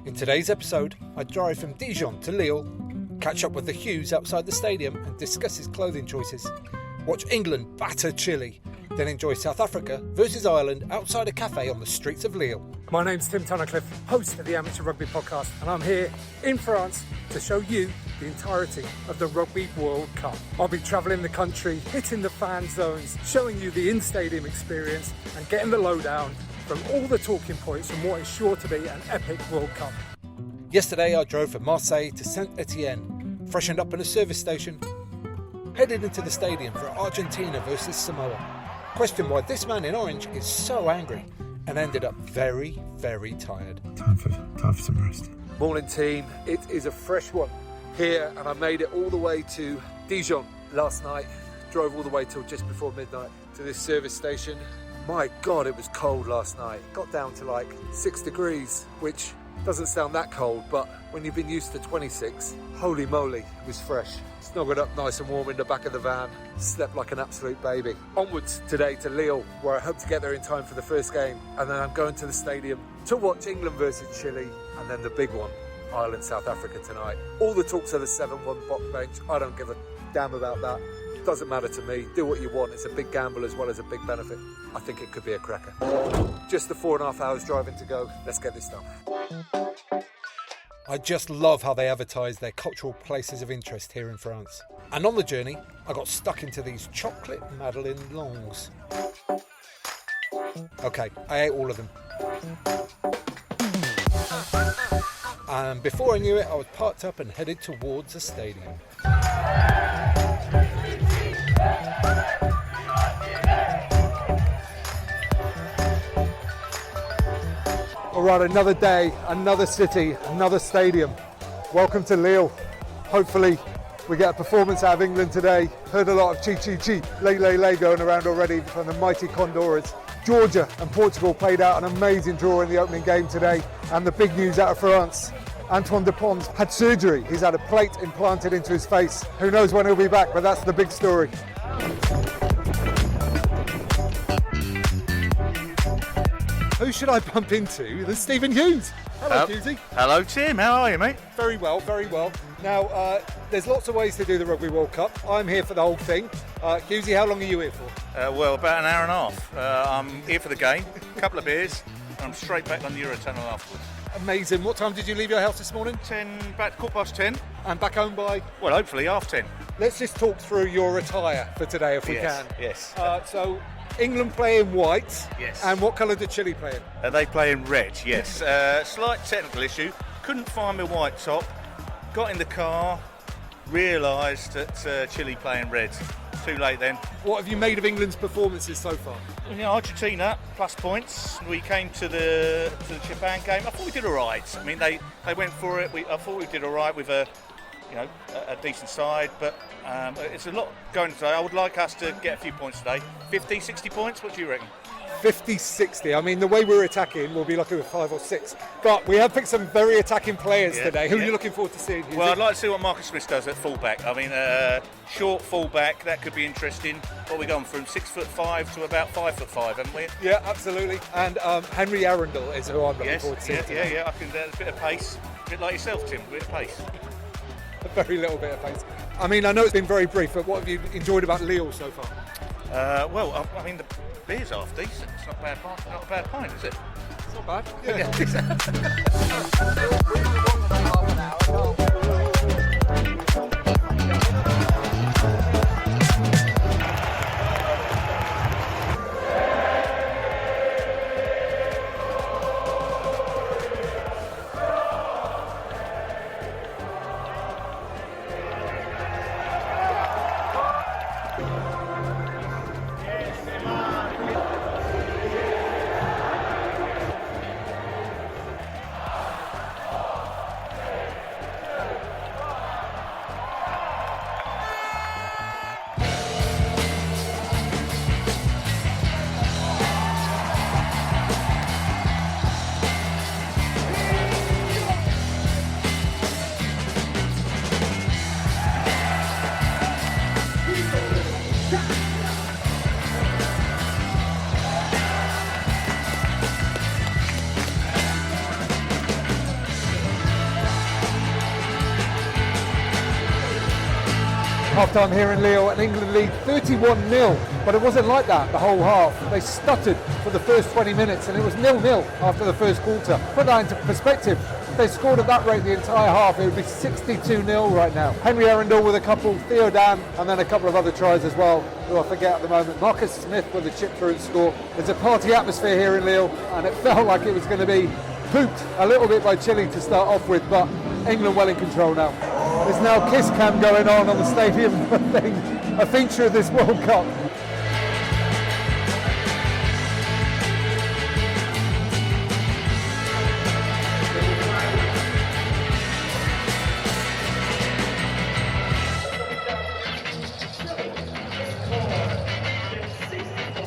In today's episode, I drive from Dijon to Lille, catch up with the Hughes outside the stadium and discuss his clothing choices, watch England batter Chile, then enjoy South Africa versus Ireland outside a cafe on the streets of Lille. My name's Tim Tunnicliff, host of the Amateur Rugby Podcast, and I'm here in France to show you the entirety of the Rugby World Cup. I'll be travelling the country, hitting the fan zones, showing you the in-stadium experience and getting the lowdown from all the talking points from what is sure to be an epic World Cup. Yesterday I drove from Marseille to Saint-Etienne, freshened up in a service station, headed into the stadium for Argentina versus Samoa, questioned why this man in orange is so angry, and ended up very, very tired. Time for some rest. Morning team, it is a fresh one here and I made it all the way to Dijon last night, drove all the way till just before midnight to this service station. My God, it was cold last night. It got down to like 6 degrees, which doesn't sound that cold, but when you've been used to 26, holy moly, it was fresh. Snuggled up nice and warm in the back of the van, slept like an absolute baby. Onwards today to Lille, where I hope to get there in time for the first game, and then I'm going to the stadium to watch England versus Chile, and then the big one, Ireland, South Africa tonight. All the talks of the 7-1 box bench, I don't give a damn about that. Doesn't matter to me, do what you want, it's a big gamble as well as a big benefit. I think it could be a cracker. Just the 4.5 hours driving to go, let's get this done. I just love how they advertise their cultural places of interest here in France. And on the journey, I got stuck into these chocolate Madeleine longs. Okay, I ate all of them. And before I knew it, I was parked up and headed towards the stadium. All right, another day, another city, another stadium. Welcome to Lille. Hopefully we get a performance out of England today. Heard a lot of chi-chi-chi, lay going around already from the mighty Condors. Georgia and Portugal played out an amazing draw in the opening game today. And the big news out of France, Antoine Dupont had surgery. He's had a plate implanted into his face. Who knows when he'll be back, but that's the big story. Who should I bump into than Stephen Hughes? Hello, Hughesy. Hello, Tim. How are you, mate? Very well, very well. Now, there's lots of ways to do the Rugby World Cup. I'm here for the whole thing. Hughesy, how long are you here for? Well, about an hour and a half. I'm here for the game, a couple of beers, and I'm straight back on the Eurotunnel afterwards. Amazing. What time did you leave your house this morning? 10:10. And back home by? Well, hopefully 10:30. Let's just talk through your attire for today if we can. Yes. So, England play in white. Yes. And what colour did Chile play in? They play in red, yes. Slight technical issue. Couldn't find my white top. Got in the car, realised that Chile play in red. Too late then. What have you made of England's performances so far? You know, Argentina, plus points. We came to the Japan game. I thought we did all right. I mean, they went for it. I thought we did all right with a decent side, but it's a lot going today. I would like us to get a few points today. 50, 60 points, what do you reckon? 50, 60. I mean, the way we're attacking, we'll be lucky with 5 or 6. But we have picked some very attacking players today. Who are you looking forward to seeing? Well, I'd like to see what Marcus Smith does at fullback. I mean, short fullback, that could be interesting. What are we gone from 6'5" to about 5'5", haven't we? Yeah, absolutely. And Henry Arundel is who I'm looking forward to seeing. Yeah. I can. A bit of pace, a bit like yourself, Tim. A bit of pace. A very little bit of pace. I mean, I know it's been very brief, but what have you enjoyed about Lille so far? Well, I mean, the beer's half decent. It's not a bad pint, is it? It's not bad. Half-time here in Lille, and England lead 31-0, but it wasn't like that the whole half. They stuttered for the first 20 minutes, and it was 0-0 after the first quarter. Put that into perspective, if they scored at that rate the entire half, it would be 62-0 right now. Henry Arundel with a couple, Theo Dan, and then a couple of other tries as well, who I forget at the moment. Marcus Smith with a chip through and score. There's a party atmosphere here in Lille, and it felt like it was going to be pooped a little bit by Chile to start off with, but England well in control now. There's now kiss cam going on the stadium thing, a feature of this World Cup.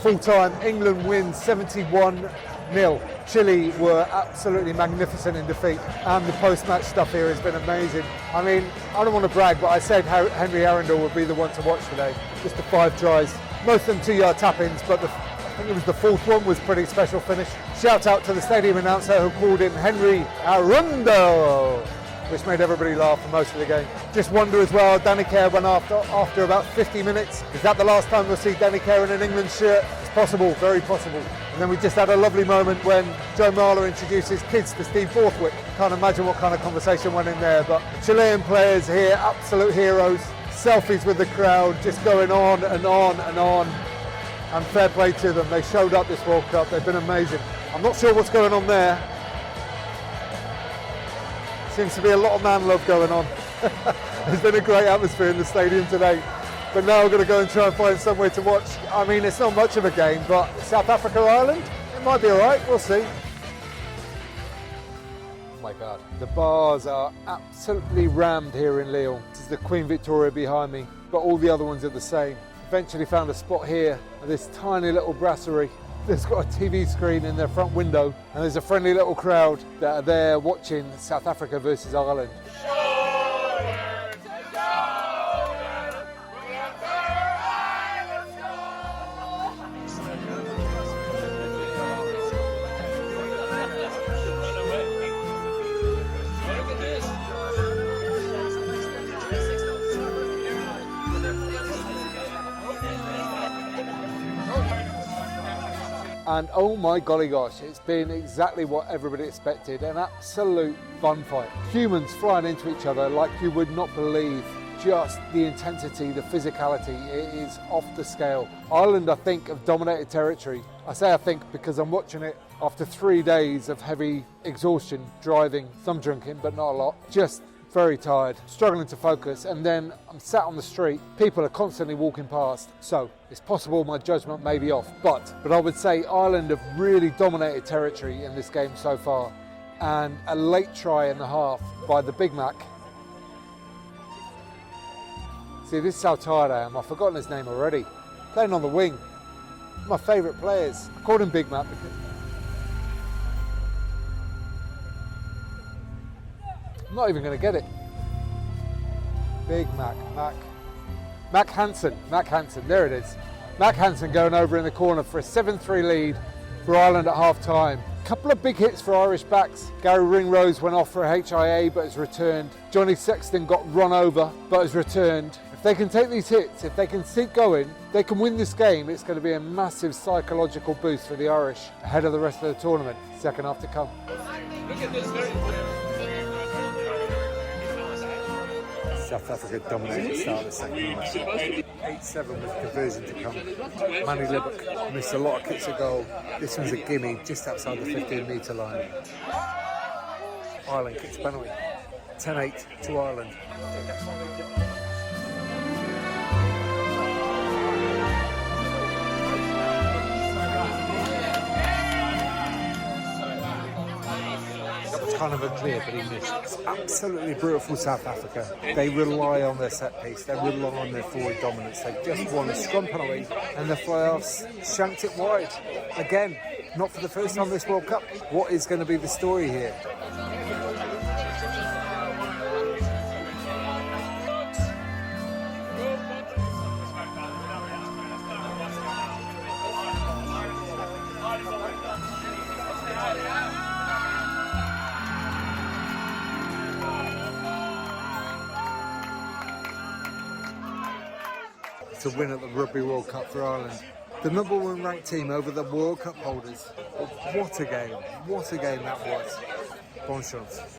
Full time, England wins 71-0. Chile were absolutely magnificent in defeat, and the post-match stuff here has been amazing. I mean, I don't want to brag, but I said Henry Arundel would be the one to watch today. Just the 5 tries, most of them 2-yard tap-ins, but I think it was the 4th one was pretty special finish. Shout out to the stadium announcer who called in Henry Arundel, which made everybody laugh for most of the game. Just wonder as well, Danny Care went after about 50 minutes. Is that the last time we'll see Danny Care in an England shirt? It's possible, very possible. And then we just had a lovely moment when Joe Marler introduces kids to Steve Borthwick. Can't imagine what kind of conversation went in there, but Chilean players here, absolute heroes. Selfies with the crowd, just going on and on and on. And fair play to them, they showed up this World Cup, they've been amazing. I'm not sure what's going on there. Seems to be a lot of man love going on. There's been a great atmosphere in the stadium today. But now we're going to go and try and find somewhere to watch. I mean, it's not much of a game, but South Africa, Ireland, it might be all right, we'll see. Oh my God, the bars are absolutely rammed here in Lille. This is the Queen Victoria behind me, but all the other ones are the same. Eventually found a spot here at this tiny little brasserie. There's got a TV screen in their front window, and there's a friendly little crowd that are there watching South Africa versus Ireland. And oh my golly gosh, it's been exactly what everybody expected, an absolute fun fight. Humans flying into each other like you would not believe. Just the intensity, the physicality, it is off the scale. Ireland, I think, have dominated territory. I say I think because I'm watching it after 3 days of heavy exhaustion, driving, some drinking, but not a lot. Just very tired, struggling to focus, and then I'm sat on the street, people are constantly walking past, so it's possible my judgment may be off, but I would say Ireland have really dominated territory in this game so far, and a late try in the half by the Big Mac. See, this is how tired I am, I've forgotten his name already, playing on the wing, my favourite players. I called him Big Mac because I'm not even going to get it. Big Mac Hansen, there it is. Mac Hansen going over in the corner for a 7-3 lead for Ireland at half time. Couple of big hits for Irish backs. Gary Ringrose went off for a HIA but has returned. Johnny Sexton got run over but has returned. If they can take these hits, if they can keep going, they can win this game. It's going to be a massive psychological boost for the Irish ahead of the rest of the tournament. Second half to come. Look at this very South Africa dominated the start of the second half. 8-7 with conversion to come. Manny Libbock missed a lot of kicks at goal. This one's a gimme just outside the 15-metre line. Ireland kicks penalty. 10-8 to Ireland. Kind of unclear, but he missed. It's absolutely brutal for South Africa. They rely on their set piece, they rely on their forward dominance. They've just won a scrum penalty and the fly-offs shanked it wide. Again, not for the first time this World Cup. What is going to be the story here? to win at the Rugby World Cup for Ireland. The number 1 ranked team over the World Cup holders. What a game that was. Bon chance.